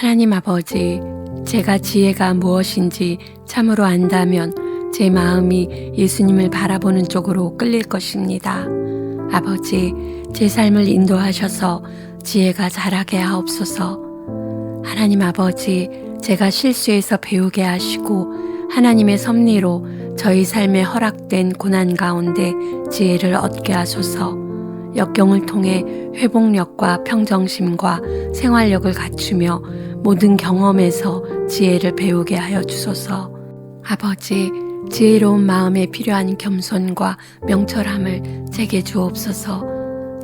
하나님 아버지, 제가 지혜가 무엇인지 참으로 안다면 제 마음이 예수님을 바라보는 쪽으로 끌릴 것입니다. 아버지, 제 삶을 인도하셔서 지혜가 자라게 하옵소서. 하나님 아버지, 제가 실수해서 배우게 하시고 하나님의 섭리로 저희 삶에 허락된 고난 가운데 지혜를 얻게 하소서. 역경을 통해 회복력과 평정심과 생활력을 갖추며 모든 경험에서 지혜를 배우게 하여 주소서. 아버지, 지혜로운 마음에 필요한 겸손과 명철함을 제게 주옵소서.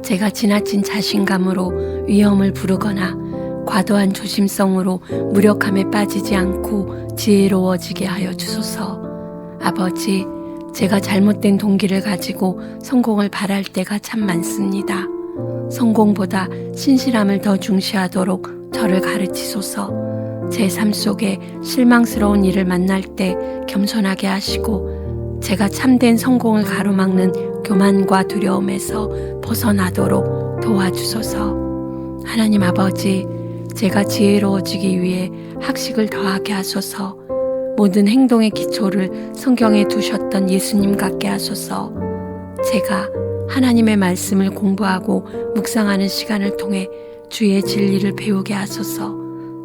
제가 지나친 자신감으로 위험을 부르거나 과도한 조심성으로 무력함에 빠지지 않고 지혜로워지게 하여 주소서. 아버지, 제가 잘못된 동기를 가지고 성공을 바랄 때가 참 많습니다. 성공보다 신실함을 더 중시하도록 저를 가르치소서. 제 삶 속에 실망스러운 일을 만날 때 겸손하게 하시고 제가 참된 성공을 가로막는 교만과 두려움에서 벗어나도록 도와주소서. 하나님 아버지, 제가 지혜로워지기 위해 학식을 더하게 하소서. 모든 행동의 기초를 성경에 두셨던 예수님 같게 하소서. 제가 하나님의 말씀을 공부하고 묵상하는 시간을 통해 주의 진리를 배우게 하소서.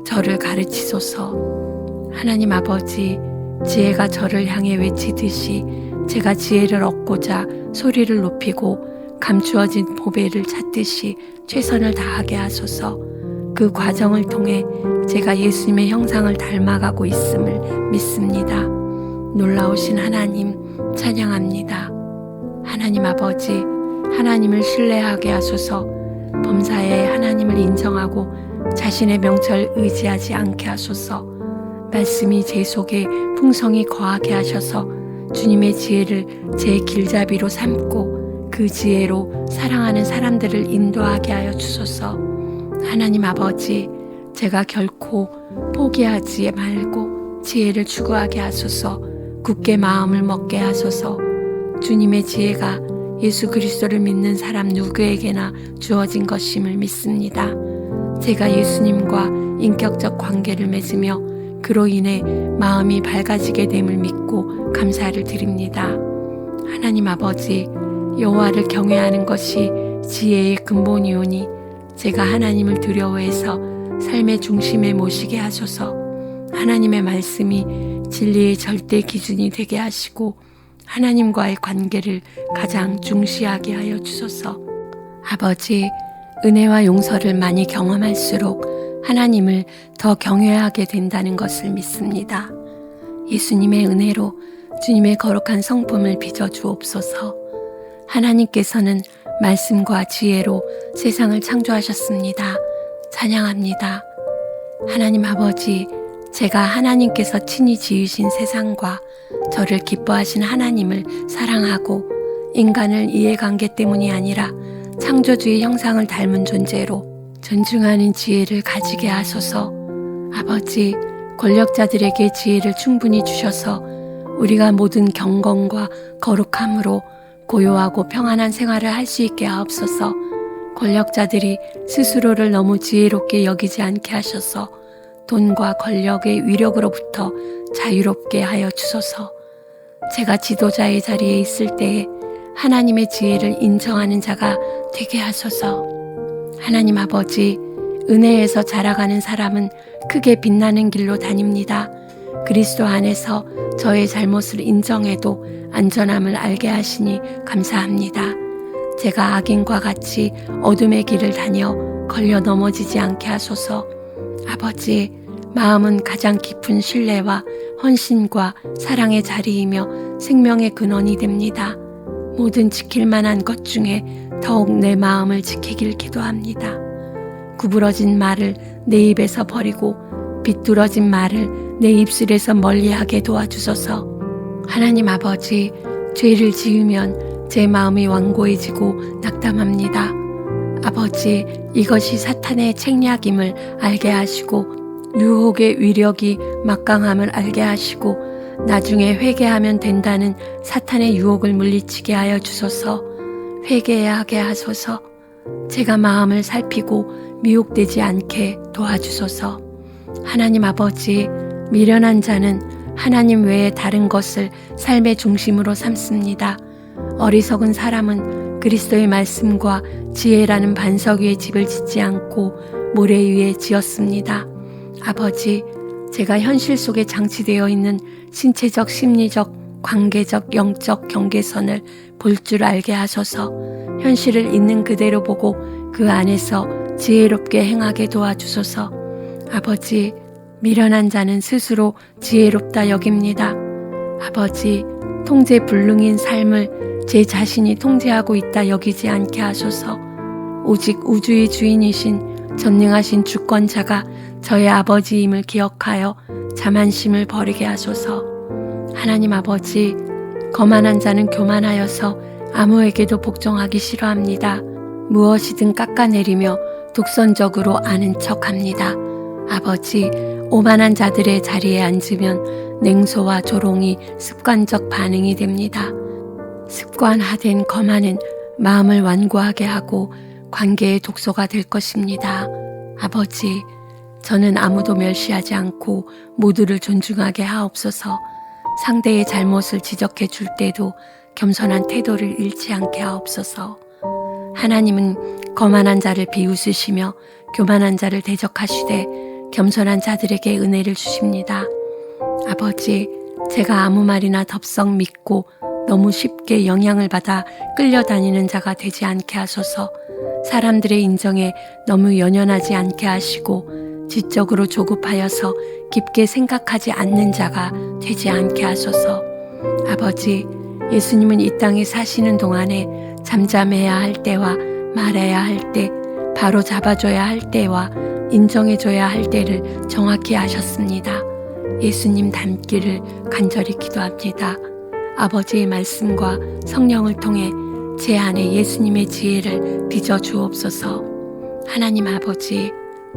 저를 가르치소서. 하나님 아버지, 지혜가 저를 향해 외치듯이 제가 지혜를 얻고자 소리를 높이고 감추어진 보배를 찾듯이 최선을 다하게 하소서. 그 과정을 통해 제가 예수님의 형상을 닮아가고 있음을 믿습니다. 놀라우신 하나님 찬양합니다. 하나님 아버지, 하나님을 신뢰하게 하소서. 범사에 하나님을 인정하고 자신의 명철 의지하지 않게 하소서. 말씀이 제 속에 풍성히 거하게 하셔서 주님의 지혜를 제 길잡이로 삼고 그 지혜로 사랑하는 사람들을 인도하게 하여 주소서. 하나님 아버지, 제가 결코 포기하지 말고 지혜를 추구하게 하소서. 굳게 마음을 먹게 하소서. 주님의 지혜가 예수 그리스도를 믿는 사람 누구에게나 주어진 것임을 믿습니다. 제가 예수님과 인격적 관계를 맺으며 그로 인해 마음이 밝아지게 됨을 믿고 감사를 드립니다. 하나님 아버지, 여호와를 경외하는 것이 지혜의 근본이오니 제가 하나님을 두려워해서 삶의 중심에 모시게 하소서. 하나님의 말씀이 진리의 절대 기준이 되게 하시고 하나님과의 관계를 가장 중시하게 하여 주소서. 아버지, 은혜와 용서를 많이 경험할수록 하나님을 더 경외하게 된다는 것을 믿습니다. 예수님의 은혜로 주님의 거룩한 성품을 빚어주옵소서. 하나님께서는 말씀과 지혜로 세상을 창조하셨습니다. 찬양합니다. 하나님 아버지, 제가 하나님께서 친히 지으신 세상과 저를 기뻐하신 하나님을 사랑하고 인간을 이해관계 때문이 아니라 창조주의 형상을 닮은 존재로 존중하는 지혜를 가지게 하소서. 아버지, 권력자들에게 지혜를 충분히 주셔서 우리가 모든 경건과 거룩함으로 고요하고 평안한 생활을 할 수 있게 하옵소서. 권력자들이 스스로를 너무 지혜롭게 여기지 않게 하셔서 돈과 권력의 위력으로부터 자유롭게 하여 주소서. 제가 지도자의 자리에 있을 때에 하나님의 지혜를 인정하는 자가 되게 하소서. 하나님 아버지, 은혜에서 자라가는 사람은 크게 빛나는 길로 다닙니다. 그리스도 안에서 저의 잘못을 인정해도 안전함을 알게 하시니 감사합니다. 제가 악인과 같이 어둠의 길을 다녀 걸려 넘어지지 않게 하소서. 아버지, 마음은 가장 깊은 신뢰와 헌신과 사랑의 자리이며 생명의 근원이 됩니다. 모든 지킬 만한 것 중에 더욱 내 마음을 지키길 기도합니다. 구부러진 말을 내 입에서 버리고 비뚤어진 말을 내 입술에서 멀리하게 도와주소서. 하나님 아버지, 죄를 지으면 제 마음이 완고해지고 낙담합니다. 아버지, 이것이 사탄의 책략임을 알게 하시고 유혹의 위력이 막강함을 알게 하시고 나중에 회개하면 된다는 사탄의 유혹을 물리치게 하여 주소서. 회개해야 하게 하소서. 제가 마음을 살피고 미혹되지 않게 도와주소서. 하나님 아버지, 미련한 자는 하나님 외에 다른 것을 삶의 중심으로 삼습니다. 어리석은 사람은 그리스도의 말씀과 지혜라는 반석 위에 집을 짓지 않고 모래 위에 지었습니다. 아버지, 제가 현실 속에 장치되어 있는 신체적, 심리적, 관계적, 영적 경계선을 볼 줄 알게 하셔서 현실을 있는 그대로 보고 그 안에서 지혜롭게 행하게 도와주소서. 아버지, 미련한 자는 스스로 지혜롭다 여깁니다. 아버지, 통제불능인 삶을 제 자신이 통제하고 있다 여기지 않게 하소서. 오직 우주의 주인이신 전능하신 주권자가 저의 아버지임을 기억하여 자만심을 버리게 하소서. 하나님 아버지, 거만한 자는 교만하여서 아무에게도 복종하기 싫어합니다. 무엇이든 깎아내리며 독선적으로 아는 척합니다. 아버지, 오만한 자들의 자리에 앉으면 냉소와 조롱이 습관적 반응이 됩니다. 습관화된 거만은 마음을 완고하게 하고 관계의 독소가 될 것입니다. 아버지, 저는 아무도 멸시하지 않고 모두를 존중하게 하옵소서. 상대의 잘못을 지적해 줄 때도 겸손한 태도를 잃지 않게 하옵소서. 하나님은 거만한 자를 비웃으시며 교만한 자를 대적하시되 겸손한 자들에게 은혜를 주십니다. 아버지, 제가 아무 말이나 덥석 믿고 너무 쉽게 영향을 받아 끌려다니는 자가 되지 않게 하소서. 사람들의 인정에 너무 연연하지 않게 하시고 지적으로 조급하여서 깊게 생각하지 않는 자가 되지 않게 하소서. 아버지, 예수님은 이 땅에 사시는 동안에 잠잠해야 할 때와 말해야 할 때, 바로 잡아줘야 할 때와 인정해줘야 할 때를 정확히 아셨습니다. 예수님 닮기를 간절히 기도합니다. 아버지의 말씀과 성령을 통해 제 안에 예수님의 지혜를 빚어 주옵소서. 하나님 아버지,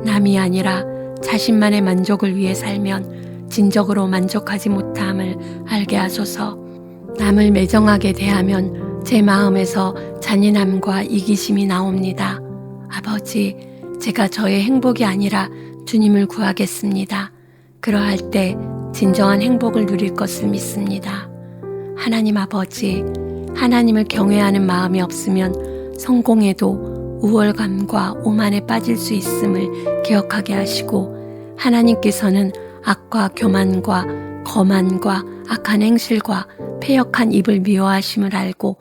남이 아니라 자신만의 만족을 위해 살면 진정으로 만족하지 못함을 알게 하소서. 남을 매정하게 대하면 제 마음에서 잔인함과 이기심이 나옵니다. 아버지, 제가 저의 행복이 아니라 주님을 구하겠습니다. 그러할 때 진정한 행복을 누릴 것을 믿습니다. 하나님 아버지, 하나님을 경외하는 마음이 없으면 성공에도 우월감과 오만에 빠질 수 있음을 기억하게 하시고, 하나님께서는 악과 교만과 거만과 악한 행실과 패역한 입을 미워하심을 알고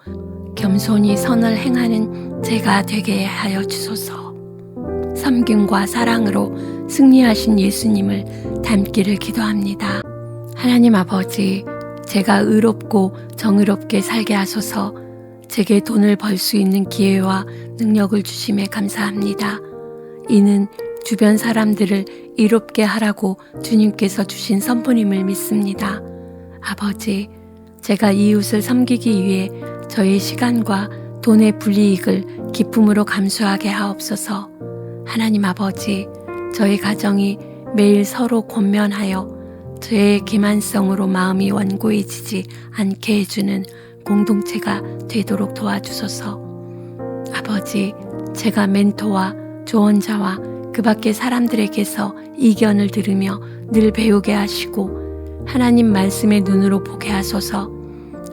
겸손히 선을 행하는 제가 되게 하여 주소서. 섬김과 사랑으로 승리하신 예수님을 닮기를 기도합니다. 하나님 아버지, 제가 의롭고 정의롭게 살게 하소서. 제게 돈을 벌 수 있는 기회와 능력을 주심에 감사합니다. 이는 주변 사람들을 이롭게 하라고 주님께서 주신 선포임을 믿습니다. 아버지, 제가 이웃을 섬기기 위해 저의 시간과 돈의 불이익을 기쁨으로 감수하게 하옵소서. 하나님 아버지, 저희 가정이 매일 서로 권면하여 저의 기만성으로 마음이 완고해지지 않게 해주는 공동체가 되도록 도와주소서. 아버지, 제가 멘토와 조언자와 그 밖의 사람들에게서 이견을 들으며 늘 배우게 하시고 하나님 말씀의 눈으로 보게 하소서.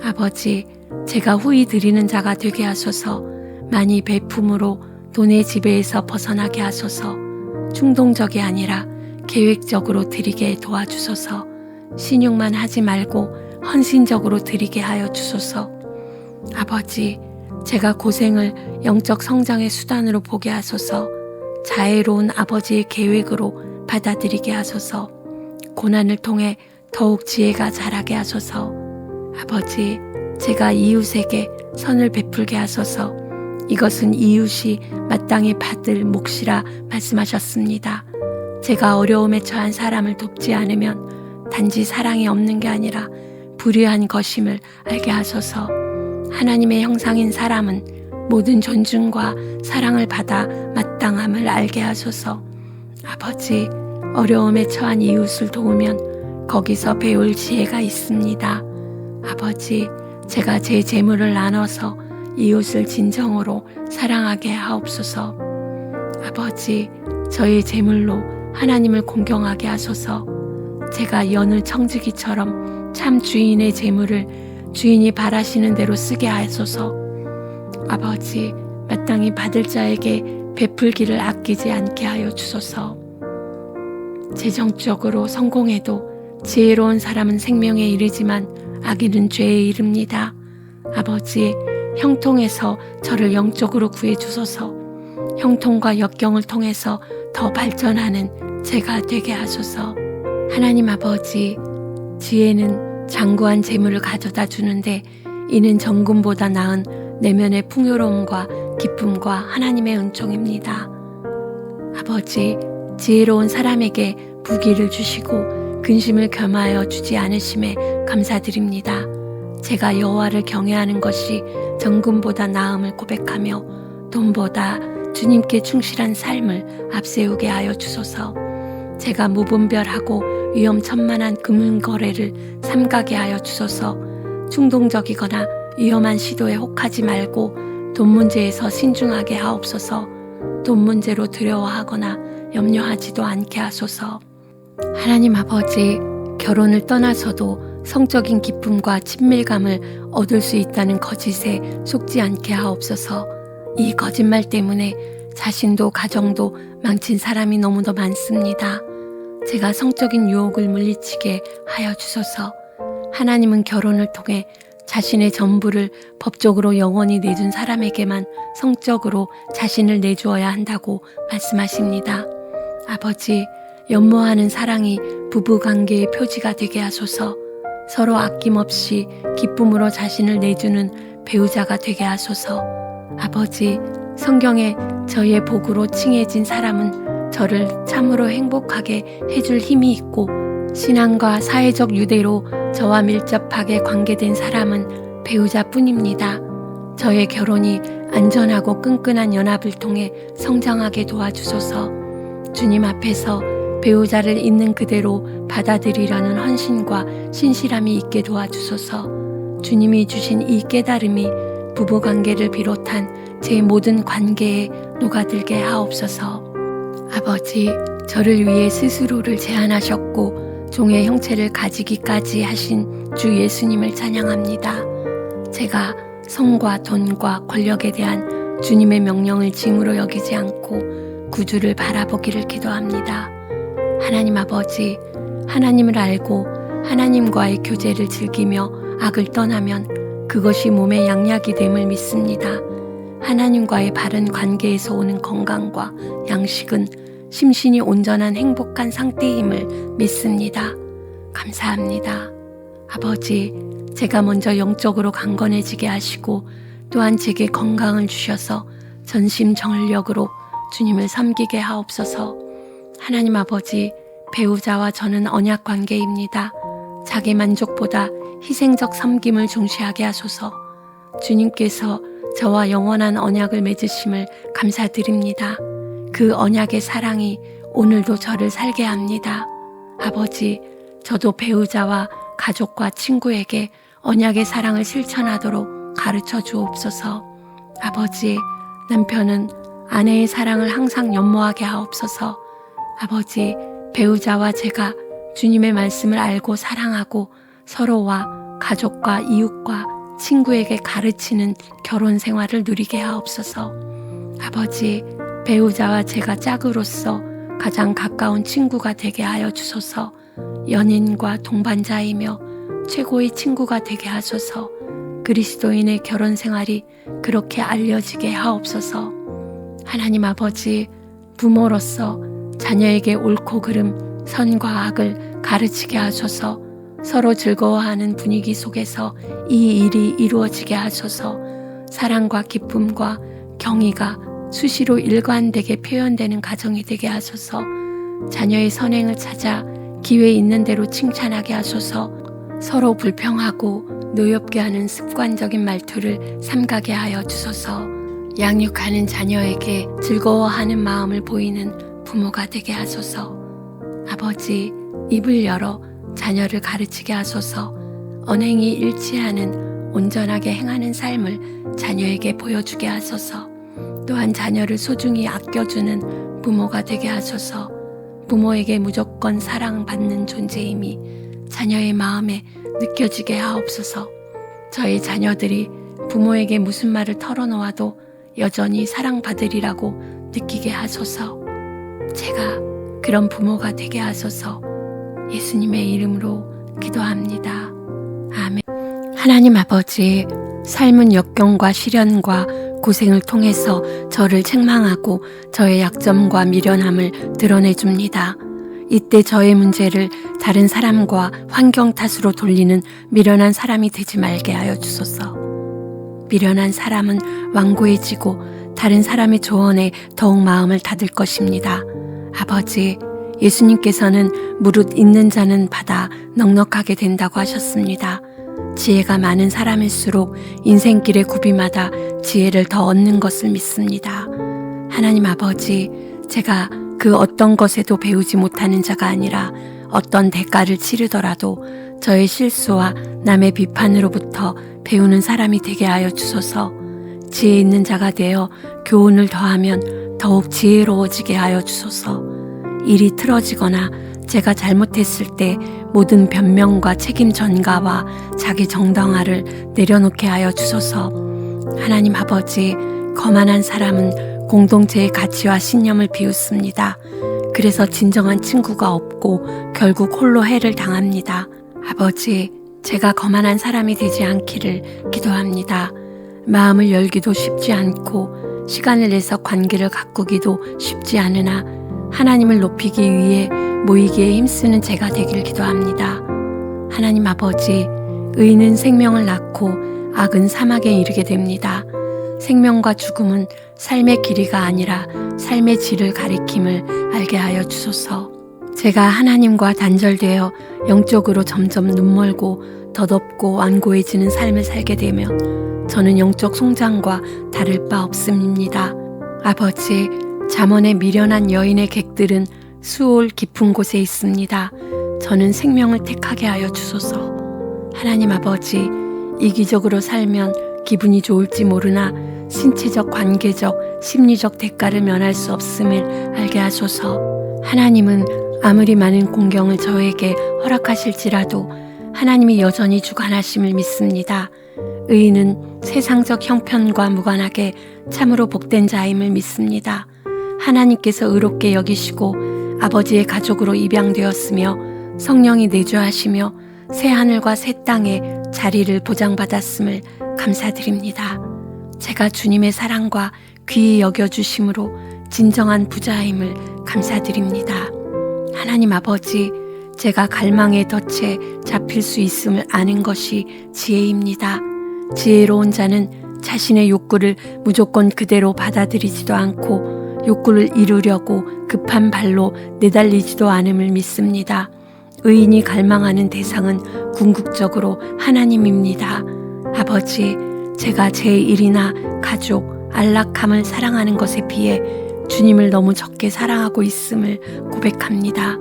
아버지, 제가 후히 드리는 자가 되게 하소서. 많이 베품으로 돈의 지배에서 벗어나게 하소서. 충동적이 아니라 계획적으로 드리게 도와주소서. 신용만 하지 말고 헌신적으로 드리게 하여 주소서. 아버지, 제가 고생을 영적 성장의 수단으로 보게 하소서. 자애로운 아버지의 계획으로 받아들이게 하소서. 고난을 통해 더욱 지혜가 자라게 하소서. 아버지, 제가 이웃에게 선을 베풀게 하소서. 이것은 이웃이 마땅히 받을 몫이라 말씀하셨습니다. 제가 어려움에 처한 사람을 돕지 않으면 단지 사랑이 없는 게 아니라 불의한 것임을 알게 하소서. 하나님의 형상인 사람은 모든 존중과 사랑을 받아 마땅함을 알게 하소서. 아버지, 어려움에 처한 이웃을 도우면 거기서 배울 지혜가 있습니다. 아버지, 제가 제 재물을 나눠서 이웃을 진정으로 사랑하게 하옵소서. 아버지, 저의 재물로 하나님을 공경하게 하소서. 제가 여느 청지기처럼 참 주인의 재물을 주인이 바라시는 대로 쓰게 하소서. 아버지, 마땅히 받을 자에게 베풀기를 아끼지 않게 하여 주소서. 재정적으로 성공해도 지혜로운 사람은 생명에 이르지만 악인은 죄에 이릅니다. 아버지, 형통에서 저를 영적으로 구해 주소서. 형통과 역경을 통해서 더 발전하는 제가 되게 하소서. 하나님 아버지, 지혜는 장구한 재물을 가져다 주는데 이는 정금보다 나은 내면의 풍요로움과 기쁨과 하나님의 은총입니다. 아버지, 지혜로운 사람에게 부귀를 주시고 근심을 겸하여 주지 않으심에 감사드립니다. 제가 여호와를 경외하는 것이 정금보다 나음을 고백하며 돈보다 주님께 충실한 삶을 앞세우게 하여 주소서. 제가 무분별하고 위험천만한 금융거래를 삼가게 하여 주소서. 충동적이거나 위험한 시도에 혹하지 말고 돈 문제에서 신중하게 하옵소서. 돈 문제로 두려워하거나 염려하지도 않게 하소서. 하나님 아버지, 결혼을 떠나서도 성적인 기쁨과 친밀감을 얻을 수 있다는 거짓에 속지 않게 하옵소서. 이 거짓말 때문에 자신도 가정도 망친 사람이 너무도 많습니다. 제가 성적인 유혹을 물리치게 하여 주소서. 하나님은 결혼을 통해 자신의 전부를 법적으로 영원히 내준 사람에게만 성적으로 자신을 내주어야 한다고 말씀하십니다. 아버지, 연모하는 사랑이 부부관계의 표지가 되게 하소서. 서로 아낌없이 기쁨으로 자신을 내주는 배우자가 되게 하소서. 아버지, 성경에 저의 복으로 칭해진 사람은 저를 참으로 행복하게 해줄 힘이 있고 신앙과 사회적 유대로 저와 밀접하게 관계된 사람은 배우자뿐입니다. 저의 결혼이 안전하고 끈끈한 연합을 통해 성장하게 도와주소서. 주님 앞에서 배우자를 있는 그대로 받아들이려는 헌신과 신실함이 있게 도와주소서. 주님이 주신 이 깨달음이 부부관계를 비롯한 제 모든 관계에 녹아들게 하옵소서. 아버지, 저를 위해 스스로를 제한하셨고 종의 형체를 가지기까지 하신 주 예수님을 찬양합니다. 제가 성과 돈과 권력에 대한 주님의 명령을 짐으로 여기지 않고 구주를 바라보기를 기도합니다. 하나님 아버지, 하나님을 알고 하나님과의 교제를 즐기며 악을 떠나면 그것이 몸의 양약이 됨을 믿습니다. 하나님과의 바른 관계에서 오는 건강과 양식은 심신이 온전한 행복한 상태임을 믿습니다. 감사합니다. 아버지, 제가 먼저 영적으로 강건해지게 하시고 또한 제게 건강을 주셔서 전심전력으로 주님을 섬기게 하옵소서. 하나님 아버지, 배우자와 저는 언약 관계입니다. 자기 만족보다 희생적 섬김을 중시하게 하소서. 주님께서 저와 영원한 언약을 맺으심을 감사드립니다. 그 언약의 사랑이 오늘도 저를 살게 합니다. 아버지, 저도 배우자와 가족과 친구에게 언약의 사랑을 실천하도록 가르쳐 주옵소서. 아버지, 남편은 아내의 사랑을 항상 연모하게 하옵소서. 아버지, 배우자와 제가 주님의 말씀을 알고 사랑하고 서로와 가족과 이웃과 친구에게 가르치는 결혼 생활을 누리게 하옵소서. 아버지, 배우자와 제가 짝으로서 가장 가까운 친구가 되게 하여 주소서. 연인과 동반자이며 최고의 친구가 되게 하소서. 그리스도인의 결혼 생활이 그렇게 알려지게 하옵소서. 하나님 아버지, 부모로서 자녀에게 옳고 그름, 선과 악을 가르치게 하소서. 서로 즐거워하는 분위기 속에서 이 일이 이루어지게 하소서. 사랑과 기쁨과 경의가 수시로 일관되게 표현되는 가정이 되게 하소서. 자녀의 선행을 찾아 기회 있는 대로 칭찬하게 하소서. 서로 불평하고 노엽게 하는 습관적인 말투를 삼가게 하여 주소서. 양육하는 자녀에게 즐거워하는 마음을 보이는 부모가 되게 하소서. 아버지, 입을 열어 자녀를 가르치게 하소서. 언행이 일치하는 온전하게 행하는 삶을 자녀에게 보여주게 하소서. 또한 자녀를 소중히 아껴주는 부모가 되게 하소서. 부모에게 무조건 사랑받는 존재임이 자녀의 마음에 느껴지게 하옵소서. 저희 자녀들이 부모에게 무슨 말을 털어놓아도 여전히 사랑받으리라고 느끼게 하소서. 제가 그런 부모가 되게 하소서. 예수님의 이름으로 기도합니다. 아멘. 하나님 아버지, 삶은 역경과 시련과 고생을 통해서 저를 책망하고 저의 약점과 미련함을 드러내줍니다. 이때 저의 문제를 다른 사람과 환경 탓으로 돌리는 미련한 사람이 되지 말게 하여 주소서. 미련한 사람은 완고해지고 다른 사람의 조언에 더욱 마음을 닫을 것입니다. 아버지, 예수님께서는 무릇 있는 자는 받아 넉넉하게 된다고 하셨습니다. 지혜가 많은 사람일수록 인생길의 구비마다 지혜를 더 얻는 것을 믿습니다. 하나님 아버지, 제가 그 어떤 것에도 배우지 못하는 자가 아니라 어떤 대가를 치르더라도 저의 실수와 남의 비판으로부터 배우는 사람이 되게 하여 주소서. 지혜 있는 자가 되어 교훈을 더하면 더욱 지혜로워지게 하여 주소서. 일이 틀어지거나 제가 잘못했을 때 모든 변명과 책임 전가와 자기 정당화를 내려놓게 하여 주소서. 하나님 아버지, 거만한 사람은 공동체의 가치와 신념을 비웃습니다. 그래서 진정한 친구가 없고 결국 홀로 해를 당합니다. 아버지, 제가 거만한 사람이 되지 않기를 기도합니다. 마음을 열기도 쉽지 않고 시간을 내서 관계를 가꾸기도 쉽지 않으나 하나님을 높이기 위해 모이기에 힘쓰는 제가 되길 기도합니다. 하나님 아버지, 의는 생명을 낳고 악은 사막에 이르게 됩니다. 생명과 죽음은 삶의 길이가 아니라 삶의 질을 가리킴을 알게 하여 주소서. 제가 하나님과 단절되어 영적으로 점점 눈멀고 덧없고 완고해지는 삶을 살게 되면 저는 영적 송장과 다를 바 없습니다. 아버지, 잠언의 미련한 여인의 객들은 수올 깊은 곳에 있습니다. 저는 생명을 택하게 하여 주소서. 하나님 아버지, 이기적으로 살면 기분이 좋을지 모르나 신체적, 관계적, 심리적 대가를 면할 수 없음을 알게 하소서. 하나님은 아무리 많은 공경을 저에게 허락하실지라도 하나님이 여전히 주관하심을 믿습니다. 의인은 세상적 형편과 무관하게 참으로 복된 자임을 믿습니다. 하나님께서 의롭게 여기시고 아버지의 가족으로 입양되었으며 성령이 내주하시며 새 하늘과 새 땅에 자리를 보장받았음을 감사드립니다. 제가 주님의 사랑과 귀히 여겨주심으로 진정한 부자임을 감사드립니다. 하나님 아버지, 제가 갈망의 덫에 잡힐 수 있음을 아는 것이 지혜입니다. 지혜로운 자는 자신의 욕구를 무조건 그대로 받아들이지도 않고 욕구를 이루려고 급한 발로 내달리지도 않음을 믿습니다. 의인이 갈망하는 대상은 궁극적으로 하나님입니다. 아버지, 제가 제 일이나 가족, 안락함을 사랑하는 것에 비해 주님을 너무 적게 사랑하고 있음을 고백합니다.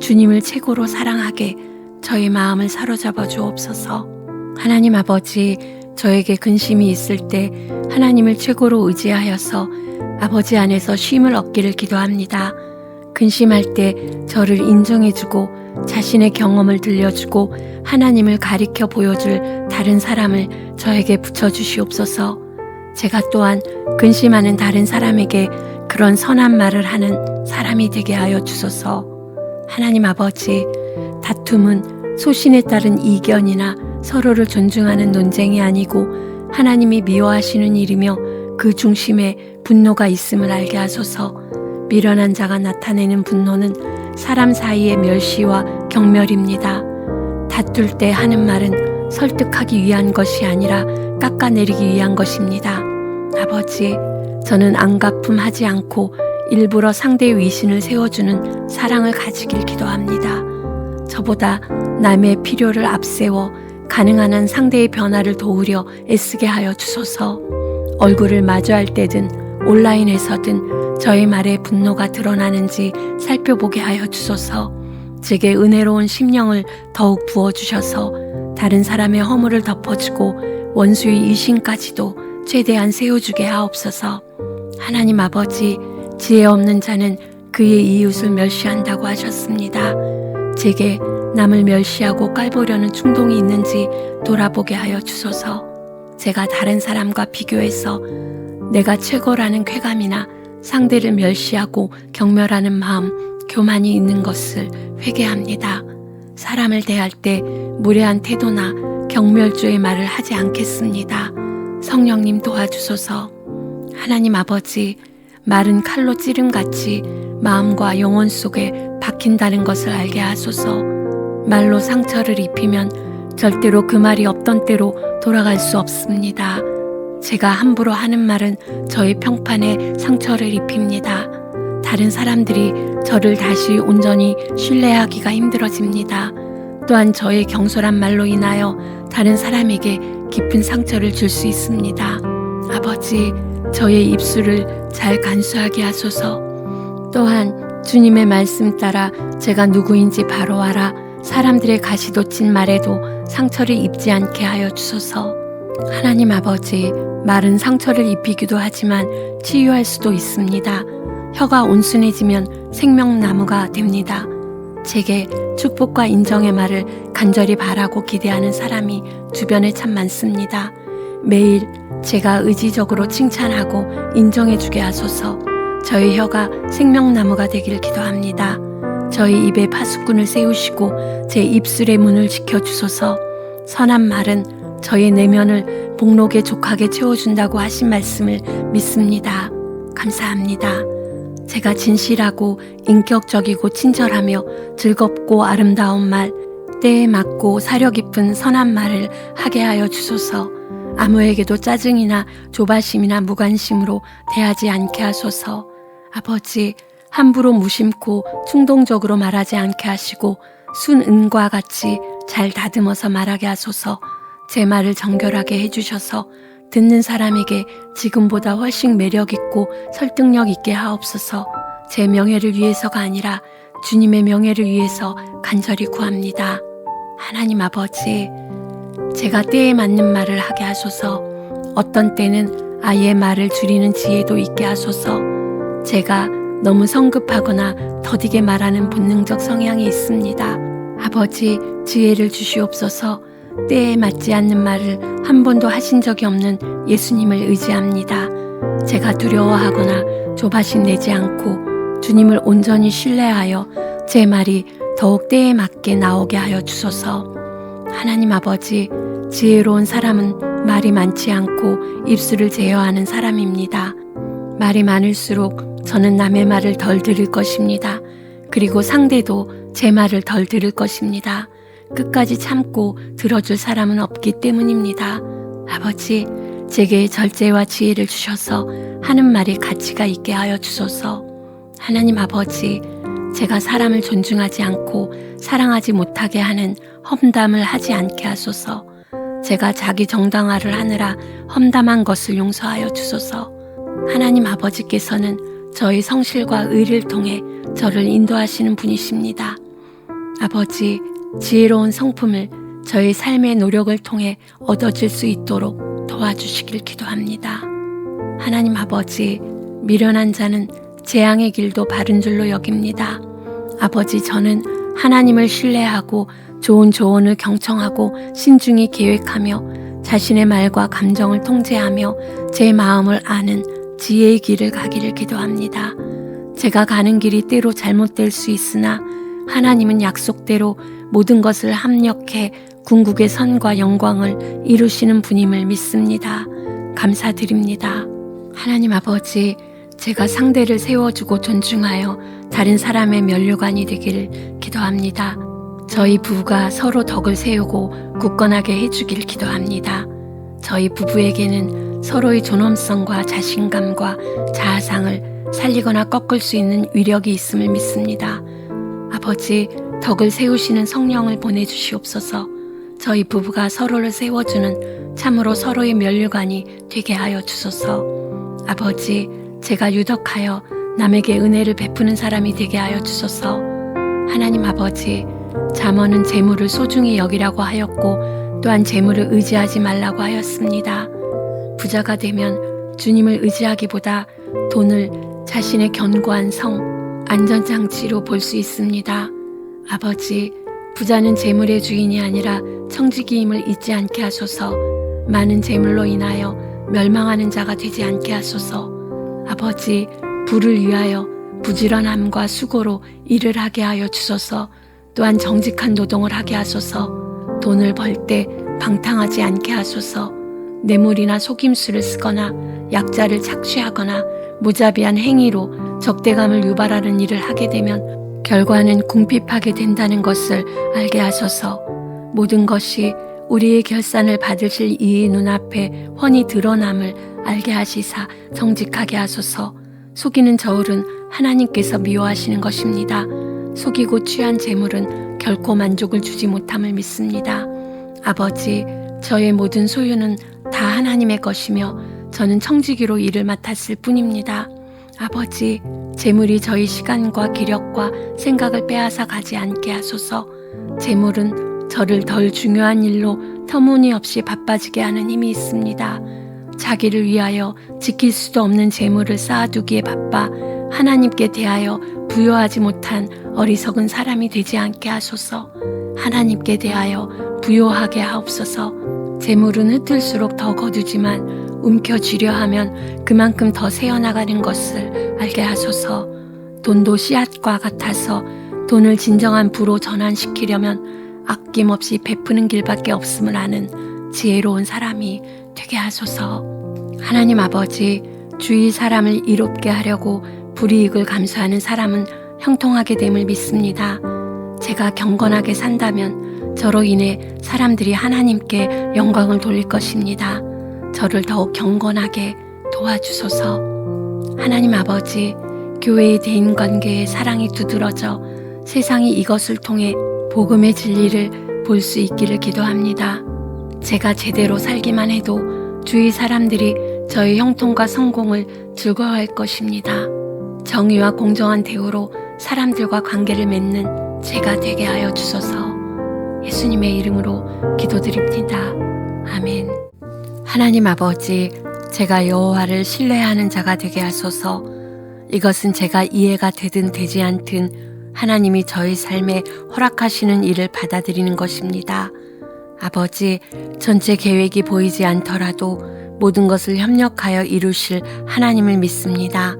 주님을 최고로 사랑하게 저의 마음을 사로잡아 주옵소서. 하나님 아버지, 저에게 근심이 있을 때 하나님을 최고로 의지하여서 아버지 안에서 쉼을 얻기를 기도합니다. 근심할 때 저를 인정해주고 자신의 경험을 들려주고 하나님을 가리켜 보여줄 다른 사람을 저에게 붙여주시옵소서. 제가 또한 근심하는 다른 사람에게 그런 선한 말을 하는 사람이 되게 하여 주소서. 하나님 아버지, 다툼은 소신에 따른 이견이나 서로를 존중하는 논쟁이 아니고 하나님이 미워하시는 일이며 그 중심에 분노가 있음을 알게 하소서. 미련한 자가 나타내는 분노는 사람 사이의 멸시와 경멸입니다. 다툴 때 하는 말은 설득하기 위한 것이 아니라 깎아내리기 위한 것입니다. 아버지, 저는 안갚음하지 않고 일부러 상대의 위신을 세워주는 사랑을 가지길 기도합니다. 저보다 남의 필요를 앞세워 가능한 한 상대의 변화를 도우려 애쓰게 하여 주소서. 얼굴을 마주할 때든 온라인에서든 저의 말에 분노가 드러나는지 살펴보게 하여 주소서. 제게 은혜로운 심령을 더욱 부어주셔서 다른 사람의 허물을 덮어주고 원수의 이신까지도 최대한 세워주게 하옵소서. 하나님 아버지, 지혜 없는 자는 그의 이웃을 멸시한다고 하셨습니다. 제게 남을 멸시하고 깔보려는 충동이 있는지 돌아보게 하여 주소서. 제가 다른 사람과 비교해서 내가 최고라는 쾌감이나 상대를 멸시하고 경멸하는 마음, 교만이 있는 것을 회개합니다. 사람을 대할 때 무례한 태도나 경멸조의 말을 하지 않겠습니다. 성령님 도와주소서. 하나님 아버지, 말은 칼로 찌름같이 마음과 영혼 속에 박힌다는 것을 알게 하소서. 말로 상처를 입히면 절대로 그 말이 없던 때로 돌아갈 수 없습니다. 제가 함부로 하는 말은 저의 평판에 상처를 입힙니다. 다른 사람들이 저를 다시 온전히 신뢰하기가 힘들어집니다. 또한 저의 경솔한 말로 인하여 다른 사람에게 깊은 상처를 줄 수 있습니다. 아버지, 저의 입술을 잘 간수하게 하소서. 또한 주님의 말씀 따라 제가 누구인지 바로 알아 사람들의 가시돋친 말에도 상처를 입지 않게 하여 주소서. 하나님 아버지, 말은 상처를 입히기도 하지만 치유할 수도 있습니다. 혀가 온순해지면 생명나무가 됩니다. 제게 축복과 인정의 말을 간절히 바라고 기대하는 사람이 주변에 참 많습니다. 매일 제가 의지적으로 칭찬하고 인정해주게 하소서. 저희 혀가 생명나무가 되기를 기도합니다. 저희 입에 파수꾼을 세우시고 제 입술의 문을 지켜주소서. 선한 말은 저의 내면을 복록에 족하게 채워준다고 하신 말씀을 믿습니다. 감사합니다. 제가 진실하고 인격적이고 친절하며 즐겁고 아름다운 말, 때에 맞고 사려 깊은 선한 말을 하게 하여 주소서. 아무에게도 짜증이나 조바심이나 무관심으로 대하지 않게 하소서. 아버지, 함부로 무심코 충동적으로 말하지 않게 하시고 순은과 같이 잘 다듬어서 말하게 하소서. 제 말을 정결하게 해주셔서 듣는 사람에게 지금보다 훨씬 매력있고 설득력 있게 하옵소서. 제 명예를 위해서가 아니라 주님의 명예를 위해서 간절히 구합니다. 하나님 아버지, 제가 때에 맞는 말을 하게 하소서. 어떤 때는 아예 말을 줄이는 지혜도 있게 하소서. 제가 너무 성급하거나 더디게 말하는 본능적 성향이 있습니다. 아버지, 지혜를 주시옵소서. 때에 맞지 않는 말을 한 번도 하신 적이 없는 예수님을 의지합니다. 제가 두려워하거나 조바심 내지 않고 주님을 온전히 신뢰하여 제 말이 더욱 때에 맞게 나오게 하여 주소서. 하나님 아버지, 지혜로운 사람은 말이 많지 않고 입술을 제어하는 사람입니다. 말이 많을수록 저는 남의 말을 덜 들을 것입니다. 그리고 상대도 제 말을 덜 들을 것입니다. 끝까지 참고 들어줄 사람은 없기 때문입니다. 아버지, 제게 절제와 지혜를 주셔서 하는 말이 가치가 있게 하여 주소서. 하나님 아버지, 제가 사람을 존중하지 않고 사랑하지 못하게 하는 험담을 하지 않게 하소서. 제가 자기 정당화를 하느라 험담한 것을 용서하여 주소서. 하나님 아버지께서는 저희 성실과 의를 통해 저를 인도하시는 분이십니다. 아버지, 지혜로운 성품을 저의 삶의 노력을 통해 얻어질 수 있도록 도와주시길 기도합니다. 하나님 아버지, 미련한 자는 재앙의 길도 바른 줄로 여깁니다. 아버지, 저는 하나님을 신뢰하고 좋은 조언을 경청하고 신중히 계획하며 자신의 말과 감정을 통제하며 제 마음을 아는 지혜의 길을 가기를 기도합니다. 제가 가는 길이 때로 잘못될 수 있으나 하나님은 약속대로 모든 것을 합력해 궁극의 선과 영광을 이루시는 분임을 믿습니다. 감사드립니다. 하나님 아버지, 제가 상대를 세워주고 존중하여 다른 사람의 면류관이 되기를 기도합니다. 저희 부부가 서로 덕을 세우고 굳건하게 해주길 기도합니다. 저희 부부에게는 서로의 존엄성과 자신감과 자아상을 살리거나 꺾을 수 있는 위력이 있음을 믿습니다. 아버지, 덕을 세우시는 성령을 보내주시옵소서. 저희 부부가 서로를 세워주는 참으로 서로의 면류관이 되게 하여 주소서. 아버지, 제가 유덕하여 남에게 은혜를 베푸는 사람이 되게 하여 주소서. 하나님 아버지, 잠언은 재물을 소중히 여기라고 하였고 또한 재물을 의지하지 말라고 하였습니다. 부자가 되면 주님을 의지하기보다 돈을 자신의 견고한 성, 안전장치로 볼 수 있습니다. 아버지, 부자는 재물의 주인이 아니라 청지기임을 잊지 않게 하소서. 많은 재물로 인하여 멸망하는 자가 되지 않게 하소서. 아버지, 부를 위하여 부지런함과 수고로 일을 하게 하여 주소서. 또한 정직한 노동을 하게 하소서. 돈을 벌 때 방탕하지 않게 하소서. 뇌물이나 속임수를 쓰거나 약자를 착취하거나 무자비한 행위로 적대감을 유발하는 일을 하게 되면 결과는 궁핍하게 된다는 것을 알게 하소서. 모든 것이 우리의 결산을 받으실 이의 눈앞에 훤히 드러남을 알게 하시사 정직하게 하소서. 속이는 저울은 하나님께서 미워하시는 것입니다. 속이고 취한 재물은 결코 만족을 주지 못함을 믿습니다. 아버지, 저의 모든 소유는 다 하나님의 것이며 저는 청지기로 일을 맡았을 뿐입니다. 아버지, 재물이 저희 시간과 기력과 생각을 빼앗아 가지 않게 하소서. 재물은 저를 덜 중요한 일로 터무니없이 바빠지게 하는 힘이 있습니다. 자기를 위하여 지킬 수도 없는 재물을 쌓아두기에 바빠 하나님께 대하여 부요하지 못한 어리석은 사람이 되지 않게 하소서. 하나님께 대하여 부요하게 하옵소서. 재물은 흩을수록 더 거두지만 움켜쥐려 하면 그만큼 더 새어나가는 것을 알게 하소서. 돈도 씨앗과 같아서 돈을 진정한 부로 전환시키려면 아낌없이 베푸는 길밖에 없음을 아는 지혜로운 사람이 되게 하소서. 하나님 아버지, 주위 사람을 이롭게 하려고 불이익을 감수하는 사람은 형통하게 됨을 믿습니다. 제가 경건하게 산다면 저로 인해 사람들이 하나님께 영광을 돌릴 것입니다. 저를 더욱 경건하게 도와주소서. 하나님 아버지, 교회의 대인관계에 사랑이 두드러져 세상이 이것을 통해 복음의 진리를 볼 수 있기를 기도합니다. 제가 제대로 살기만 해도 주위 사람들이 저의 형통과 성공을 즐거워할 것입니다. 정의와 공정한 대우로 사람들과 관계를 맺는 제가 되게 하여 주소서. 예수님의 이름으로 기도드립니다. 아멘. 하나님 아버지, 제가 여호와를 신뢰하는 자가 되게 하소서. 이것은 제가 이해가 되든 되지 않든 하나님이 저희 삶에 허락하시는 일을 받아들이는 것입니다. 아버지, 전체 계획이 보이지 않더라도 모든 것을 협력하여 이루실 하나님을 믿습니다.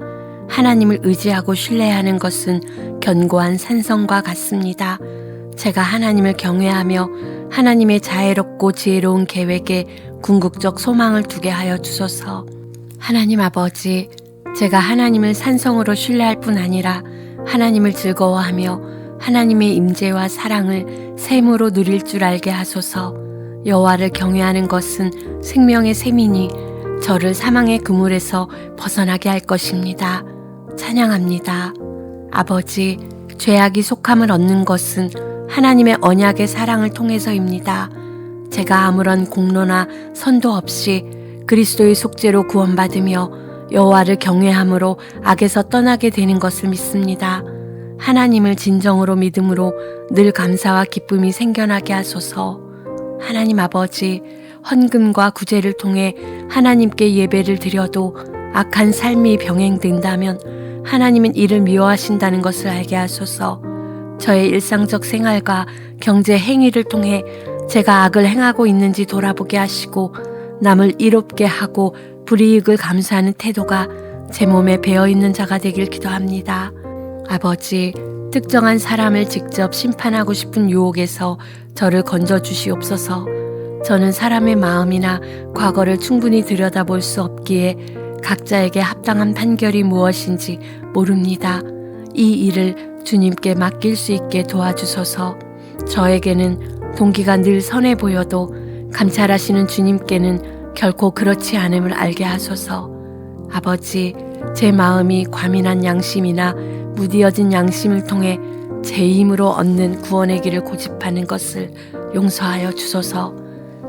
하나님을 의지하고 신뢰하는 것은 견고한 산성과 같습니다. 제가 하나님을 경외하며 하나님의 자애롭고 지혜로운 계획에 궁극적 소망을 두게 하여 주소서. 하나님 아버지, 제가 하나님을 산성으로 신뢰할 뿐 아니라 하나님을 즐거워하며 하나님의 임재와 사랑을 샘으로 누릴 줄 알게 하소서. 여호와를 경외하는 것은 생명의 샘이니 저를 사망의 그물에서 벗어나게 할 것입니다. 찬양합니다. 아버지, 죄악이 속함을 얻는 것은 하나님의 언약의 사랑을 통해서입니다. 제가 아무런 공로나 선도 없이 그리스도의 속죄로 구원받으며 여호와를 경외함으로 악에서 떠나게 되는 것을 믿습니다. 하나님을 진정으로 믿음으로 늘 감사와 기쁨이 생겨나게 하소서. 하나님 아버지, 헌금과 구제를 통해 하나님께 예배를 드려도 악한 삶이 병행된다면 하나님은 이를 미워하신다는 것을 알게 하소서. 저의 일상적 생활과 경제 행위를 통해 제가 악을 행하고 있는지 돌아보게 하시고 남을 이롭게 하고 불이익을 감수하는 태도가 제 몸에 배어있는 자가 되길 기도합니다. 아버지, 특정한 사람을 직접 심판하고 싶은 유혹에서 저를 건져주시옵소서. 저는 사람의 마음이나 과거를 충분히 들여다볼 수 없기에 각자에게 합당한 판결이 무엇인지 모릅니다. 이 일을 주님께 맡길 수 있게 도와주소서. 저에게는 동기가 늘 선해 보여도 감찰하시는 주님께는 결코 그렇지 않음을 알게 하소서. 아버지, 제 마음이 과민한 양심이나 무디어진 양심을 통해 제 힘으로 얻는 구원의 길을 고집하는 것을 용서하여 주소서.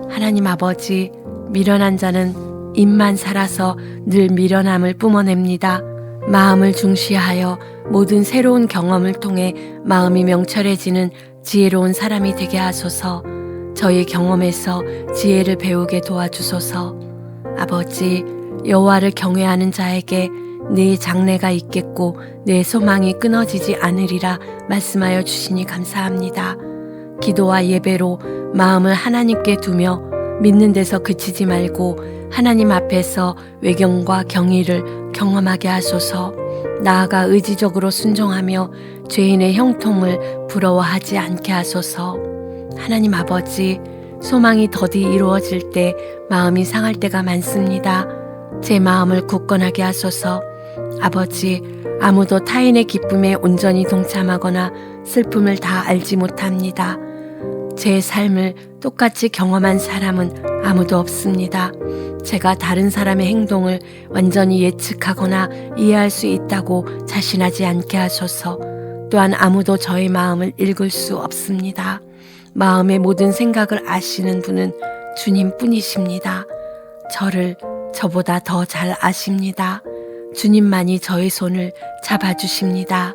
하나님 아버지, 미련한 자는 입만 살아서 늘 미련함을 뿜어냅니다. 마음을 중시하여 모든 새로운 경험을 통해 마음이 명철해지는 지혜로운 사람이 되게 하소서. 저희 경험에서 지혜를 배우게 도와주소서. 아버지, 여호와를 경외하는 자에게 내 장래가 있겠고 내 소망이 끊어지지 않으리라 말씀하여 주시니 감사합니다. 기도와 예배로 마음을 하나님께 두며 믿는 데서 그치지 말고 하나님 앞에서 외경과 경의를 경험하게 하소서. 나아가 의지적으로 순종하며 죄인의 형통을 부러워하지 않게 하소서. 하나님 아버지, 소망이 더디 이루어질 때 마음이 상할 때가 많습니다. 제 마음을 굳건하게 하소서. 아버지, 아무도 타인의 기쁨에 온전히 동참하거나 슬픔을 다 알지 못합니다. 제 삶을 똑같이 경험한 사람은 아무도 없습니다. 제가 다른 사람의 행동을 완전히 예측하거나 이해할 수 있다고 자신하지 않게 하소서. 또한 아무도 저의 마음을 읽을 수 없습니다. 마음의 모든 생각을 아시는 분은 주님뿐이십니다. 저를 저보다 더 잘 아십니다. 주님만이 저의 손을 잡아주십니다.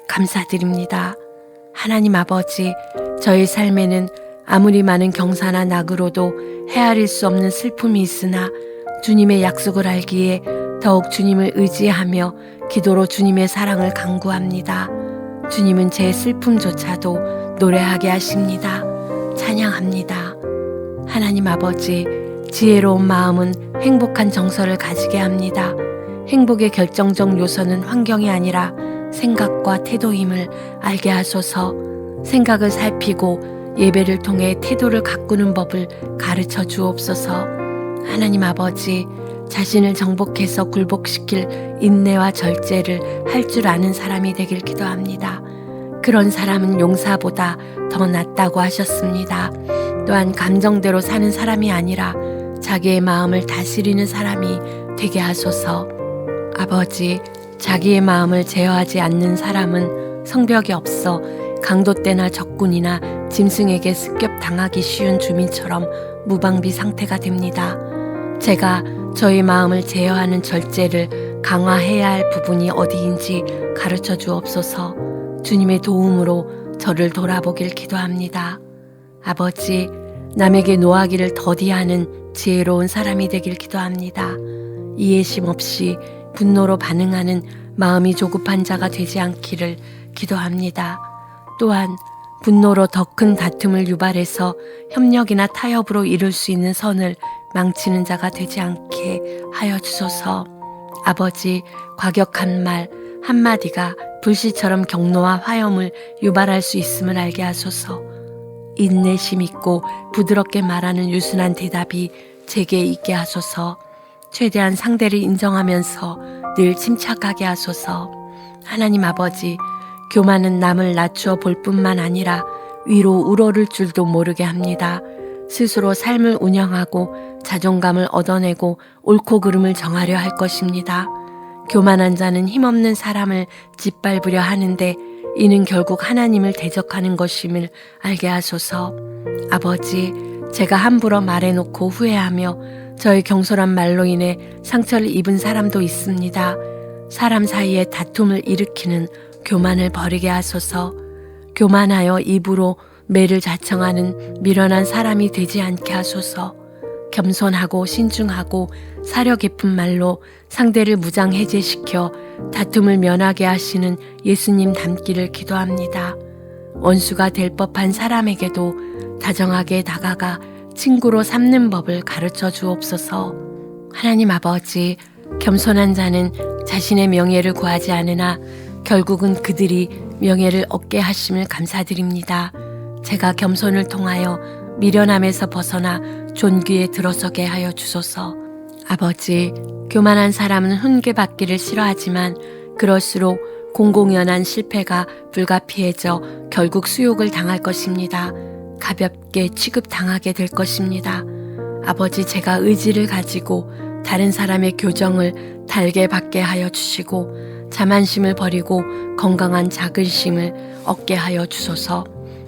감사드립니다. 하나님 아버지, 저의 삶에는 아무리 많은 경사나 낙으로도 헤아릴 수 없는 슬픔이 있으나 주님의 약속을 알기에 더욱 주님을 의지하며 기도로 주님의 사랑을 간구합니다. 주님은 제 슬픔조차도 노래하게 하십니다. 찬양합니다. 하나님 아버지, 지혜로운 마음은 행복한 정서를 가지게 합니다. 행복의 결정적 요소는 환경이 아니라 생각과 태도임을 알게 하소서. 생각을 살피고 예배를 통해 태도를 가꾸는 법을 가르쳐 주옵소서. 하나님 아버지, 자신을 정복해서 굴복시킬 인내와 절제를 할 줄 아는 사람이 되길 기도합니다. 그런 사람은 용사보다 더 낫다고 하셨습니다. 또한 감정대로 사는 사람이 아니라 자기의 마음을 다스리는 사람이 되게 하소서. 아버지, 자기의 마음을 제어하지 않는 사람은 성벽이 없어 강도 때나 적군이나 짐승에게 습격당하기 쉬운 주민처럼 무방비 상태가 됩니다. 제가 저희 마음을 제어하는 절제를 강화해야 할 부분이 어디인지 가르쳐 주옵소서. 주님의 도움으로 저를 돌아보길 기도합니다. 아버지, 남에게 노하기를 더디하는 지혜로운 사람이 되길 기도합니다. 이해심 없이 분노로 반응하는 마음이 조급한 자가 되지 않기를 기도합니다. 또한 분노로 더 큰 다툼을 유발해서 협력이나 타협으로 이룰 수 있는 선을 망치는 자가 되지 않게 하여 주소서. 아버지, 과격한 말 한마디가 불씨처럼 경노와 화염을 유발할 수 있음을 알게 하소서. 인내심 있고 부드럽게 말하는 유순한 대답이 제게 있게 하소서. 최대한 상대를 인정하면서 늘 침착하게 하소서. 하나님 아버지, 교만은 남을 낮추어 볼 뿐만 아니라 위로 우러를 줄도 모르게 합니다. 스스로 삶을 운영하고 자존감을 얻어내고 옳고 그름을 정하려 할 것입니다. 교만한 자는 힘없는 사람을 짓밟으려 하는데 이는 결국 하나님을 대적하는 것임을 알게 하소서. 아버지, 제가 함부로 말해놓고 후회하며 저의 경솔한 말로 인해 상처를 입은 사람도 있습니다. 사람 사이에 다툼을 일으키는 교만을 버리게 하소서. 교만하여 입으로 매를 자청하는 미련한 사람이 되지 않게 하소서. 겸손하고 신중하고 사려 깊은 말로 상대를 무장해제시켜 다툼을 면하게 하시는 예수님 닮기를 기도합니다. 원수가 될 법한 사람에게도 다정하게 다가가 친구로 삼는 법을 가르쳐 주옵소서. 하나님 아버지, 겸손한 자는 자신의 명예를 구하지 않으나 결국은 그들이 명예를 얻게 하심을 감사드립니다. 제가 겸손을 통하여 미련함에서 벗어나 존귀에 들어서게 하여 주소서. 아버지, 교만한 사람은 훈계받기를 싫어하지만 그럴수록 공공연한 실패가 불가피해져 결국 수욕을 당할 것입니다. 가볍게 취급당하게 될 것입니다. 아버지, 제가 의지를 가지고 다른 사람의 교정을 달게 받게 하여 주시고 자만심을 버리고 건강한 자긍심을 얻게 하여 주소서.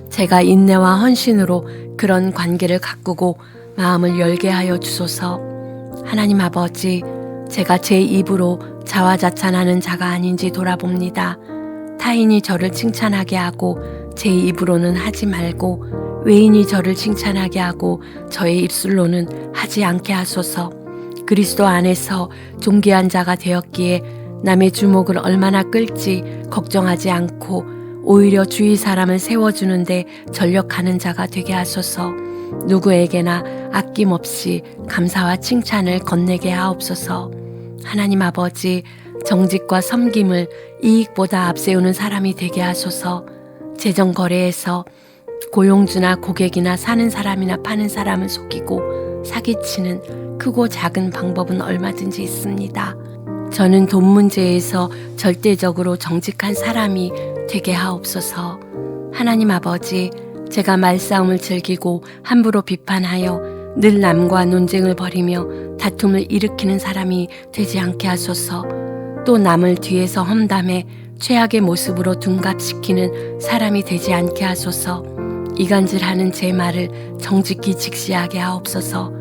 제가 인내와 헌신으로 그런 관계를 가꾸고 마음을 열게 하여 주소서. 하나님 아버지, 제가 제 입으로 자화자찬하는 자가 아닌지 돌아봅니다. 타인이 저를 칭찬하게 하고 제 입으로는 하지 말고 외인이 저를 칭찬하게 하고 저의 입술로는 하지 않게 하소서. 그리스도 안에서 존귀한 자가 되었기에 남의 주목을 얼마나 끌지 걱정하지 않고 오히려 주위 사람을 세워주는데 전력하는 자가 되게 하소서. 누구에게나 아낌없이 감사와 칭찬을 건네게 하옵소서. 하나님 아버지, 정직과 섬김을 이익보다 앞세우는 사람이 되게 하소서. 재정거래에서 고용주나 고객이나 사는 사람이나 파는 사람을 속이고 사기치는 크고 작은 방법은 얼마든지 있습니다. 저는 돈 문제에서 절대적으로 정직한 사람이 되게 하옵소서. 하나님 아버지, 제가 말싸움을 즐기고 함부로 비판하여 늘 남과 논쟁을 벌이며 다툼을 일으키는 사람이 되지 않게 하소서. 또 남을 뒤에서 험담해 최악의 모습으로 둔갑시키는 사람이 되지 않게 하소서. 이간질하는 제 말을 정직히 직시하게 하옵소서.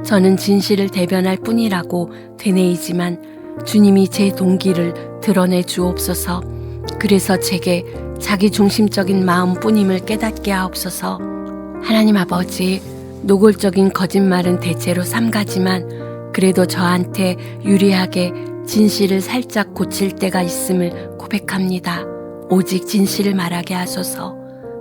저는 진실을 대변할 뿐이라고 되뇌이지만 주님이 제 동기를 드러내 주옵소서. 그래서 제게 자기 중심적인 마음뿐임을 깨닫게 하옵소서. 하나님 아버지, 노골적인 거짓말은 대체로 삼가지만 그래도 저한테 유리하게 진실을 살짝 고칠 때가 있음을 고백합니다. 오직 진실을 말하게 하소서.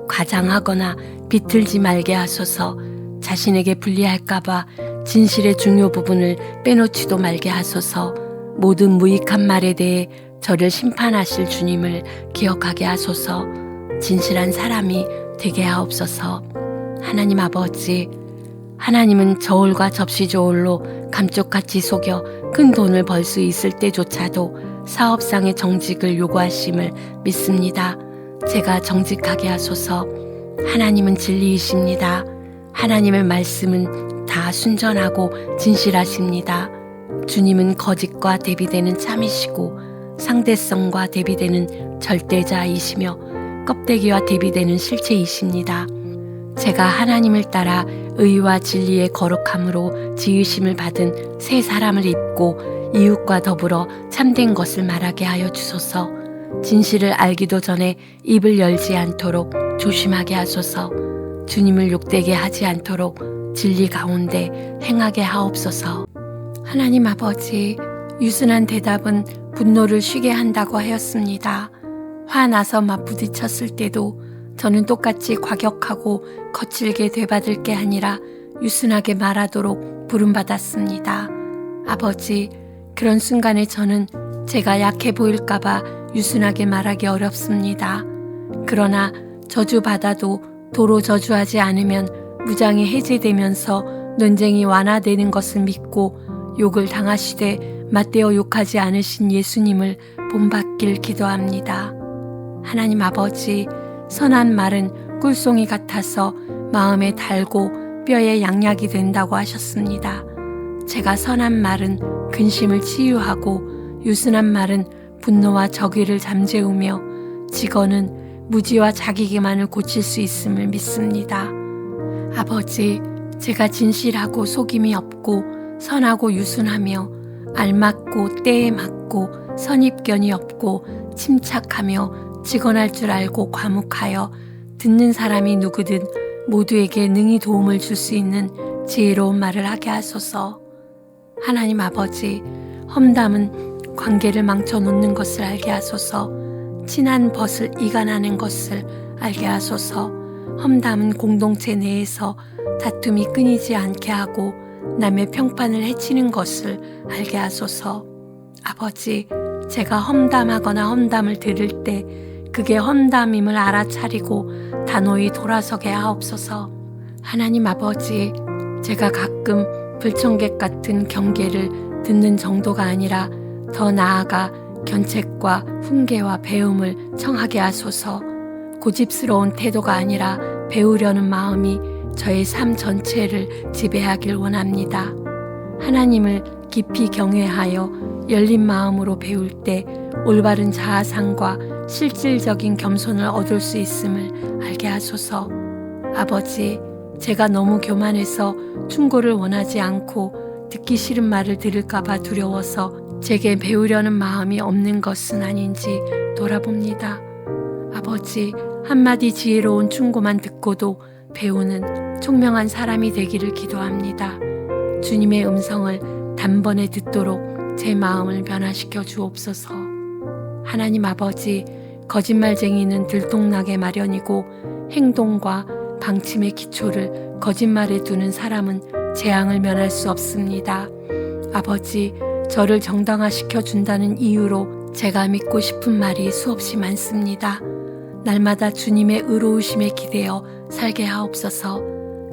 과장하거나 비틀지 말게 하소서. 자신에게 불리할까봐 진실의 중요 부분을 빼놓지도 말게 하소서. 모든 무익한 말에 대해 저를 심판하실 주님을 기억하게 하소서. 진실한 사람이 되게 하옵소서. 하나님 아버지, 하나님은 저울과 접시 저울로 감쪽같이 속여 큰 돈을 벌 수 있을 때조차도 사업상의 정직을 요구하심을 믿습니다. 제가 정직하게 하소서. 하나님은 진리이십니다. 하나님의 말씀은 다 순전하고 진실하십니다. 주님은 거짓과 대비되는 참이시고 상대성과 대비되는 절대자이시며 껍데기와 대비되는 실체이십니다. 제가 하나님을 따라 의와 진리의 거룩함으로 지으심을 받은 새 사람을 입고 이웃과 더불어 참된 것을 말하게 하여 주소서. 진실을 알기도 전에 입을 열지 않도록 조심하게 하소서. 주님을 욕되게 하지 않도록 진리 가운데 행하게 하옵소서. 하나님 아버지, 유순한 대답은 분노를 쉬게 한다고 하였습니다. 화나서 맞부딪혔을 때도 저는 똑같이 과격하고 거칠게 되받을 게 아니라 유순하게 말하도록 부름받았습니다. 아버지, 그런 순간에 저는 제가 약해 보일까봐 유순하게 말하기 어렵습니다. 그러나 저주받아도 도로 저주하지 않으면 무장이 해제되면서 논쟁이 완화되는 것을 믿고 욕을 당하시되 맞대어 욕하지 않으신 예수님을 본받길 기도합니다. 하나님 아버지, 선한 말은 꿀송이 같아서 마음에 달고 뼈에 양약이 된다고 하셨습니다. 제가 선한 말은 근심을 치유하고 유순한 말은 분노와 적의를 잠재우며 직언은 무지와 자기 기만을 고칠 수 있음을 믿습니다. 아버지, 제가 진실하고 속임이 없고 선하고 유순하며 알맞고 때에 맞고 선입견이 없고 침착하며 직언할 줄 알고 과묵하여 듣는 사람이 누구든 모두에게 능히 도움을 줄 수 있는 지혜로운 말을 하게 하소서. 하나님 아버지, 험담은 관계를 망쳐놓는 것을 알게 하소서. 친한 벗을 이간하는 것을 알게 하소서. 험담은 공동체 내에서 다툼이 끊이지 않게 하고 남의 평판을 해치는 것을 알게 하소서. 아버지, 제가 험담하거나 험담을 들을 때 그게 험담임을 알아차리고 단호히 돌아서게 하옵소서. 하나님 아버지, 제가 가끔 불청객 같은 경계를 듣는 정도가 아니라 더 나아가 견책과 훈계와 배움을 청하게 하소서. 고집스러운 태도가 아니라 배우려는 마음이 저의 삶 전체를 지배하길 원합니다. 하나님을 깊이 경외하여 열린 마음으로 배울 때 올바른 자아상과 실질적인 겸손을 얻을 수 있음을 알게 하소서. 아버지, 제가 너무 교만해서 충고를 원하지 않고 듣기 싫은 말을 들을까봐 두려워서 제게 배우려는 마음이 없는 것은 아닌지 돌아봅니다. 아버지, 한마디 지혜로운 충고만 듣고도 배우는 총명한 사람이 되기를 기도합니다. 주님의 음성을 단번에 듣도록 제 마음을 변화시켜 주옵소서. 하나님 아버지, 거짓말쟁이는 들통나게 마련이고 행동과 방침의 기초를 거짓말에 두는 사람은 재앙을 면할 수 없습니다. 아버지, 저를 정당화시켜 준다는 이유로 제가 믿고 싶은 말이 수없이 많습니다. 날마다 주님의 의로우심에 기대어 살게 하옵소서.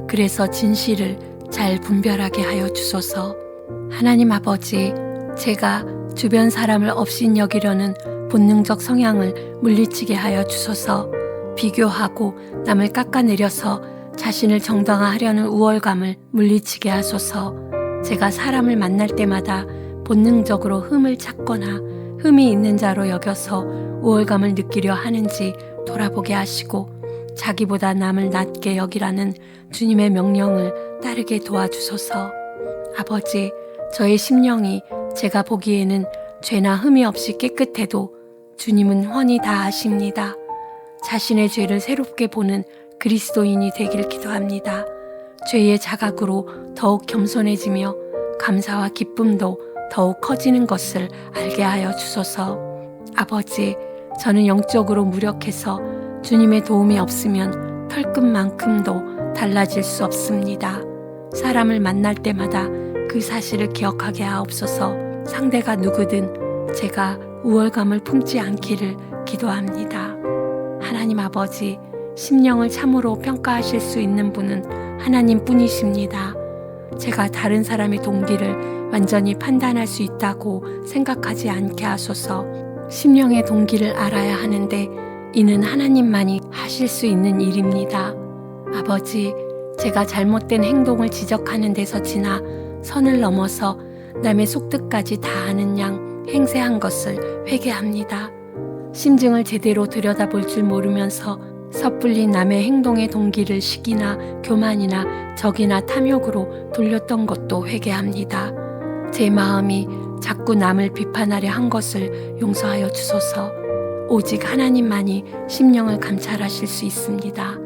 그래서 진실을 잘 분별하게 하여 주소서. 하나님 아버지, 제가 주변 사람을 업신여기려는 본능적 성향을 물리치게 하여 주소서. 비교하고 남을 깎아내려서 자신을 정당화하려는 우월감을 물리치게 하소서. 제가 사람을 만날 때마다 본능적으로 흠을 찾거나 흠이 있는 자로 여겨서 우월감을 느끼려 하는지 돌아보게 하시고 자기보다 남을 낮게 여기라는 주님의 명령을 따르게 도와주소서. 아버지, 저의 심령이 제가 보기에는 죄나 흠이 없이 깨끗해도 주님은 훤히 다 아십니다. 자신의 죄를 새롭게 보는 그리스도인이 되길 기도합니다. 죄의 자각으로 더욱 겸손해지며 감사와 기쁨도 더욱 커지는 것을 알게 하여 주소서. 아버지, 저는 영적으로 무력해서 주님의 도움이 없으면 털끝만큼도 달라질 수 없습니다. 사람을 만날 때마다 그 사실을 기억하게 하옵소서. 상대가 누구든 제가 우월감을 품지 않기를 기도합니다. 하나님 아버지, 심령을 참으로 평가하실 수 있는 분은 하나님 뿐이십니다. 제가 다른 사람의 동기를 완전히 판단할 수 있다고 생각하지 않게 하소서. 심령의 동기를 알아야 하는데 이는 하나님만이 하실 수 있는 일입니다. 아버지, 제가 잘못된 행동을 지적하는 데서 지나 선을 넘어서 남의 속뜻까지 다 아는 양 행세한 것을 회개합니다. 심증을 제대로 들여다볼 줄 모르면서 섣불리 남의 행동의 동기를 시기나 교만이나 적이나 탐욕으로 돌렸던 것도 회개합니다. 제 마음이 자꾸 남을 비판하려 한 것을 용서하여 주소서. 오직 하나님만이 심령을 감찰하실 수 있습니다.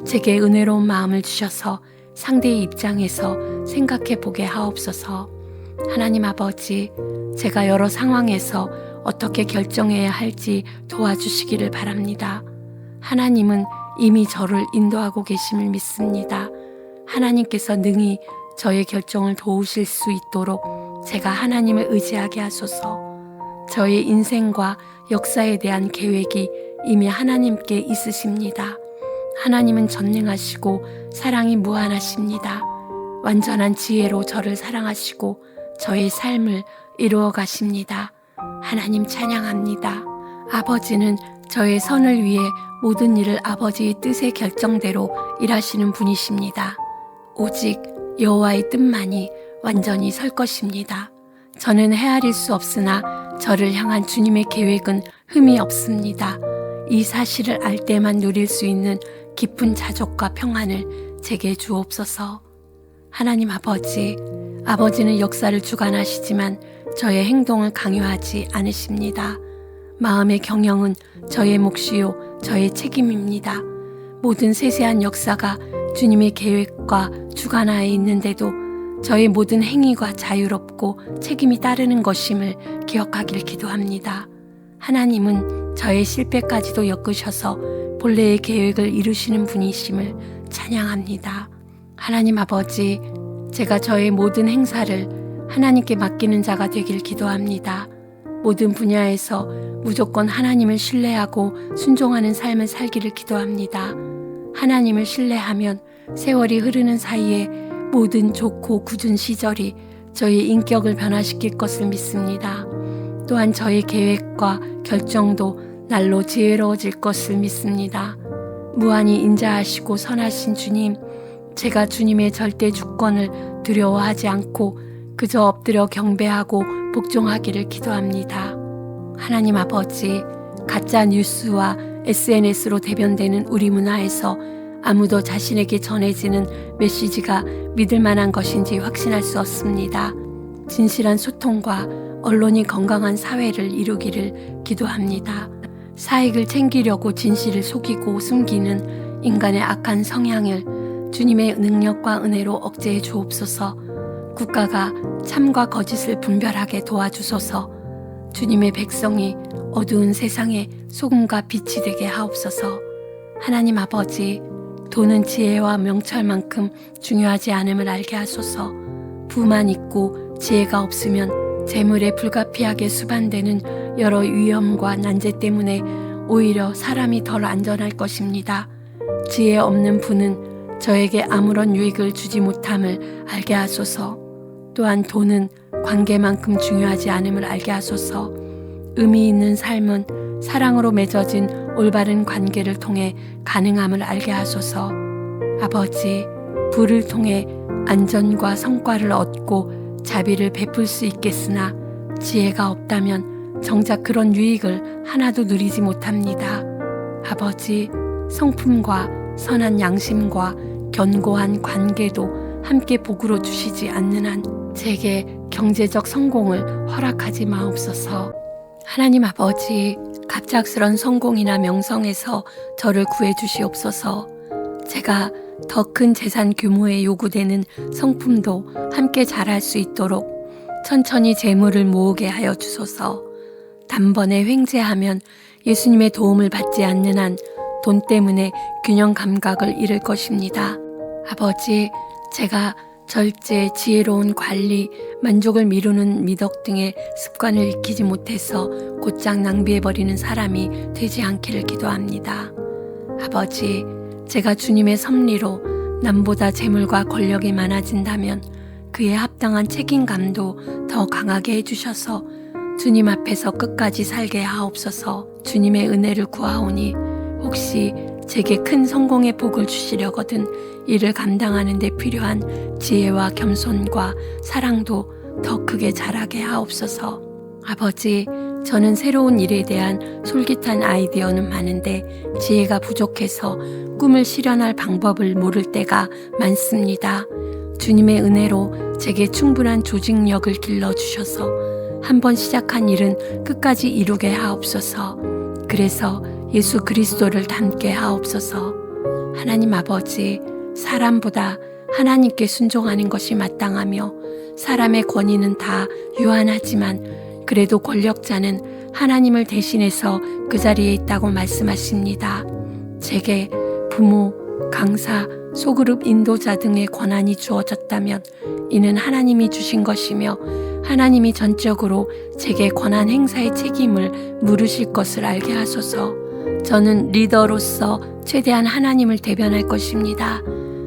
제게 은혜로운 마음을 주셔서 상대의 입장에서 생각해 보게 하옵소서. 하나님 아버지, 제가 여러 상황에서 어떻게 결정해야 할지 도와주시기를 바랍니다. 하나님은 이미 저를 인도하고 계심을 믿습니다. 하나님께서 능히 저의 결정을 도우실 수 있도록 제가 하나님을 의지하게 하소서. 저의 인생과 역사에 대한 계획이 이미 하나님께 있으십니다. 하나님은 전능하시고 사랑이 무한하십니다. 완전한 지혜로 저를 사랑하시고 저의 삶을 이루어 가십니다. 하나님 찬양합니다. 아버지는 저의 선을 위해 모든 일을 아버지의 뜻의 결정대로 일하시는 분이십니다. 오직 여호와의 뜻만이 완전히 설 것입니다. 저는 헤아릴 수 없으나 저를 향한 주님의 계획은 흠이 없습니다. 이 사실을 알 때만 누릴 수 있는 깊은 자족과 평안을 제게 주옵소서. 하나님 아버지, 아버지는 역사를 주관하시지만 저의 행동을 강요하지 않으십니다. 마음의 경영은 저의 몫이요 저의 책임입니다. 모든 세세한 역사가 주님의 계획과 주관하에 있는데도 저의 모든 행위가 자유롭고 책임이 따르는 것임을 기억하길 기도합니다. 하나님은 저의 실패까지도 엮으셔서 본래의 계획을 이루시는 분이심을 찬양합니다. 하나님 아버지, 제가 저의 모든 행사를 하나님께 맡기는 자가 되길 기도합니다. 모든 분야에서 무조건 하나님을 신뢰하고 순종하는 삶을 살기를 기도합니다. 하나님을 신뢰하면 세월이 흐르는 사이에 모든 좋고 굳은 시절이 저의 인격을 변화시킬 것을 믿습니다. 또한 저의 계획과 결정도 날로 지혜로워질 것을 믿습니다. 무한히 인자하시고 선하신 주님, 제가 주님의 절대 주권을 두려워하지 않고 그저 엎드려 경배하고 복종하기를 기도합니다. 하나님 아버지, 가짜 뉴스와 SNS로 대변되는 우리 문화에서 아무도 자신에게 전해지는 메시지가 믿을 만한 것인지 확신할 수 없습니다. 진실한 소통과 언론이 건강한 사회를 이루기를 기도합니다. 사익을 챙기려고 진실을 속이고 숨기는 인간의 악한 성향을 주님의 능력과 은혜로 억제해 주옵소서. 국가가 참과 거짓을 분별하게 도와주소서. 주님의 백성이 어두운 세상에 소금과 빛이 되게 하옵소서. 하나님 아버지, 돈은 지혜와 명철만큼 중요하지 않음을 알게 하소서. 부만 있고 지혜가 없으면 재물에 불가피하게 수반되는 여러 위험과 난제 때문에 오히려 사람이 덜 안전할 것입니다. 지혜 없는 부는 저에게 아무런 유익을 주지 못함을 알게 하소서. 또한 돈은 관계만큼 중요하지 않음을 알게 하소서. 의미 있는 삶은 사랑으로 맺어진 올바른 관계를 통해 가능함을 알게 하소서. 아버지, 부를 통해 안전과 성과를 얻고 자비를 베풀 수 있겠으나 지혜가 없다면 정작 그런 유익을 하나도 누리지 못합니다. 아버지, 성품과 선한 양심과 견고한 관계도 함께 복으로 주시지 않는 한 제게 경제적 성공을 허락하지 마옵소서. 하나님 아버지, 갑작스런 성공이나 명성에서 저를 구해 주시옵소서. 제가 더 큰 재산 규모에 요구되는 성품도 함께 잘할 수 있도록 천천히 재물을 모으게 하여 주소서. 단번에 횡재하면 예수님의 도움을 받지 않는 한 돈 때문에 균형 감각을 잃을 것입니다. 아버지, 제가 절제, 지혜로운 관리, 만족을 미루는 미덕 등의 습관을 익히지 못해서 곧장 낭비해버리는 사람이 되지 않기를 기도합니다. 아버지, 제가 주님의 섭리로 남보다 재물과 권력이 많아진다면 그에 합당한 책임감도 더 강하게 해주셔서 주님 앞에서 끝까지 살게 하옵소서. 주님의 은혜를 구하오니 혹시 제게 큰 성공의 복을 주시려거든 이를 감당하는 데 필요한 지혜와 겸손과 사랑도 더 크게 자라게 하옵소서. 아버지, 저는 새로운 일에 대한 솔깃한 아이디어는 많은데 지혜가 부족해서 꿈을 실현할 방법을 모를 때가 많습니다. 주님의 은혜로 제게 충분한 조직력을 길러주셔서 한번 시작한 일은 끝까지 이루게 하옵소서. 그래서 예수 그리스도를 닮게 하옵소서. 하나님 아버지, 사람보다 하나님께 순종하는 것이 마땅하며 사람의 권위는 다 유한하지만 그래도 권력자는 하나님을 대신해서 그 자리에 있다고 말씀하십니다. 제게 부모, 강사, 소그룹 인도자 등의 권한이 주어졌다면 이는 하나님이 주신 것이며 하나님이 전적으로 제게 권한 행사의 책임을 물으실 것을 알게 하소서. 저는 리더로서 최대한 하나님을 대변할 것입니다.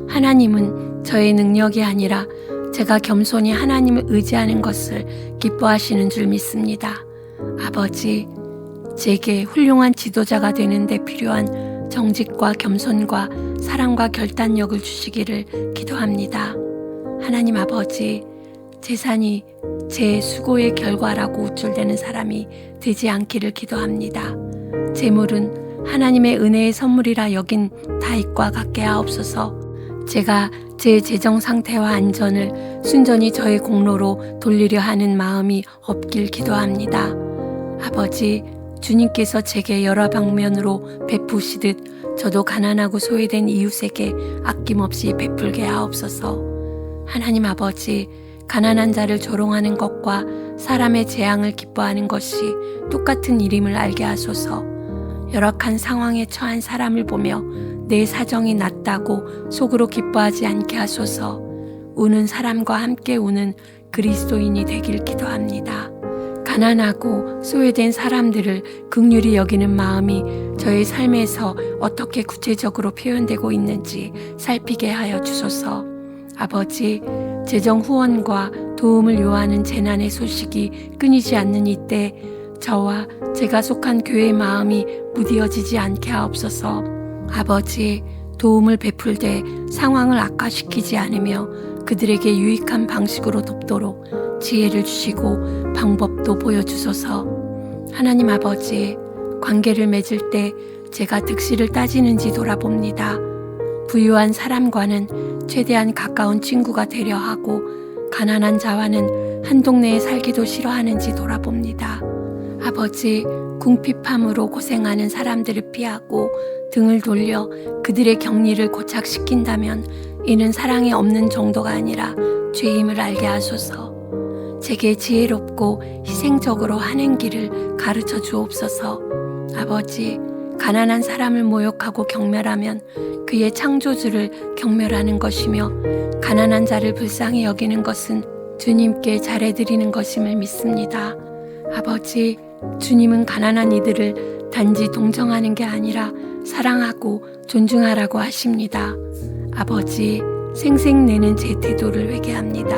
하나님은 저의 능력이 아니라 제가 겸손히 하나님을 의지하는 것을 기뻐하시는 줄 믿습니다. 아버지, 제게 훌륭한 지도자가 되는 데 필요한 정직과 겸손과 사랑과 결단력을 주시기를 기도합니다. 하나님 아버지, 재산이 제 수고의 결과라고 우쭐대는 사람이 되지 않기를 기도합니다. 재물은 하나님의 은혜의 선물이라 여긴 다윗과 같게 하옵소서. 제가 제 재정 상태와 안전을 순전히 저의 공로로 돌리려 하는 마음이 없길 기도합니다. 아버지, 주님께서 제게 여러 방면으로 베푸시듯 저도 가난하고 소외된 이웃에게 아낌없이 베풀게 하옵소서. 하나님 아버지, 가난한 자를 조롱하는 것과 사람의 재앙을 기뻐하는 것이 똑같은 일임을 알게 하소서. 열악한 상황에 처한 사람을 보며 내 사정이 낫다고 속으로 기뻐하지 않게 하소서. 우는 사람과 함께 우는 그리스도인이 되길 기도합니다. 가난하고 소외된 사람들을 긍휼히 여기는 마음이 저의 삶에서 어떻게 구체적으로 표현되고 있는지 살피게 하여 주소서. 아버지, 재정 후원과 도움을 요하는 재난의 소식이 끊이지 않는 이때 저와 제가 속한 교회의 마음이 무디어지지 않게 하옵소서. 아버지, 도움을 베풀되 상황을 악화시키지 않으며 그들에게 유익한 방식으로 돕도록 지혜를 주시고 방법도 보여주소서. 하나님 아버지, 관계를 맺을 때 제가 득실을 따지는지 돌아봅니다. 부유한 사람과는 최대한 가까운 친구가 되려 하고 가난한 자와는 한 동네에 살기도 싫어하는지 돌아봅니다. 아버지, 궁핍함으로 고생하는 사람들을 피하고 등을 돌려 그들의 격리를 고착시킨다면 이는 사랑이 없는 정도가 아니라 죄임을 알게 하소서. 제게 지혜롭고 희생적으로 하는 길을 가르쳐 주옵소서. 아버지, 가난한 사람을 모욕하고 경멸하면 그의 창조주를 경멸하는 것이며 가난한 자를 불쌍히 여기는 것은 주님께 잘해드리는 것임을 믿습니다. 아버지, 주님은 가난한 이들을 단지 동정하는 게 아니라 사랑하고 존중하라고 하십니다. 아버지, 생색내는 제 태도를 회개합니다.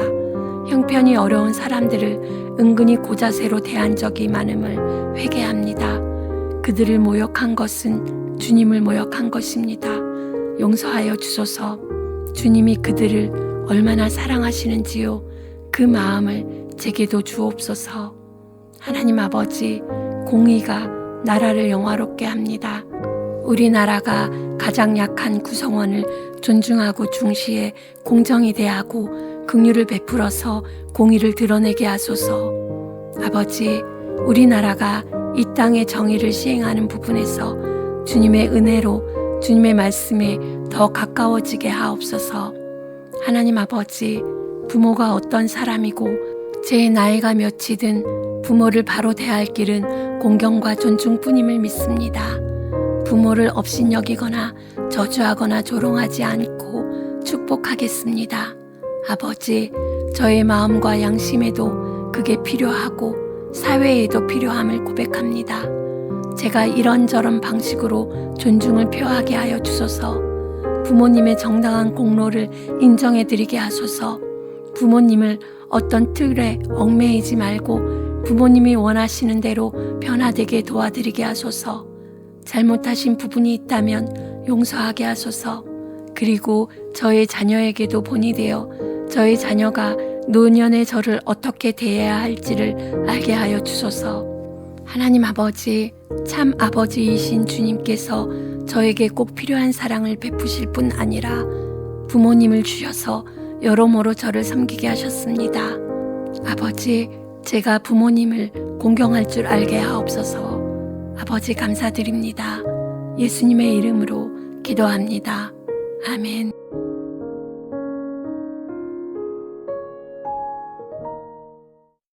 형편이 어려운 사람들을 은근히 고자세로 대한 적이 많음을 회개합니다. 그들을 모욕한 것은 주님을 모욕한 것입니다. 용서하여 주소서. 주님이 그들을 얼마나 사랑하시는지요. 그 마음을 제게도 주옵소서. 하나님 아버지, 공의가 나라를 영화롭게 합니다. 우리나라가 가장 약한 구성원을 존중하고 중시해 공정히 대하고 긍휼을 베풀어서 공의를 드러내게 하소서. 아버지, 우리나라가 이 땅의 정의를 시행하는 부분에서 주님의 은혜로 주님의 말씀에 더 가까워지게 하옵소서. 하나님 아버지, 부모가 어떤 사람이고 제 나이가 몇이든 부모를 바로 대할 길은 공경과 존중뿐임을 믿습니다. 부모를 업신여기거나 저주하거나 조롱하지 않고 축복하겠습니다. 아버지, 저의 마음과 양심에도 그게 필요하고 사회에도 필요함을 고백합니다. 제가 이런저런 방식으로 존중을 표하게 하여 주소서. 부모님의 정당한 공로를 인정해드리게 하소서. 부모님을 어떤 틀에 얽매이지 말고 부모님이 원하시는 대로 변화되게 도와드리게 하소서. 잘못하신 부분이 있다면 용서하게 하소서. 그리고 저의 자녀에게도 본이 되어 저의 자녀가 노년의 저를 어떻게 대해야 할지를 알게 하여 주소서. 하나님 아버지, 참 아버지이신 주님께서 저에게 꼭 필요한 사랑을 베푸실 뿐 아니라 부모님을 주셔서 여러모로 저를 섬기게 하셨습니다. 아버지, 제가 부모님을 공경할 줄 알게 하옵소서. 아버지 감사드립니다. 예수님의 이름으로 기도합니다. 아멘.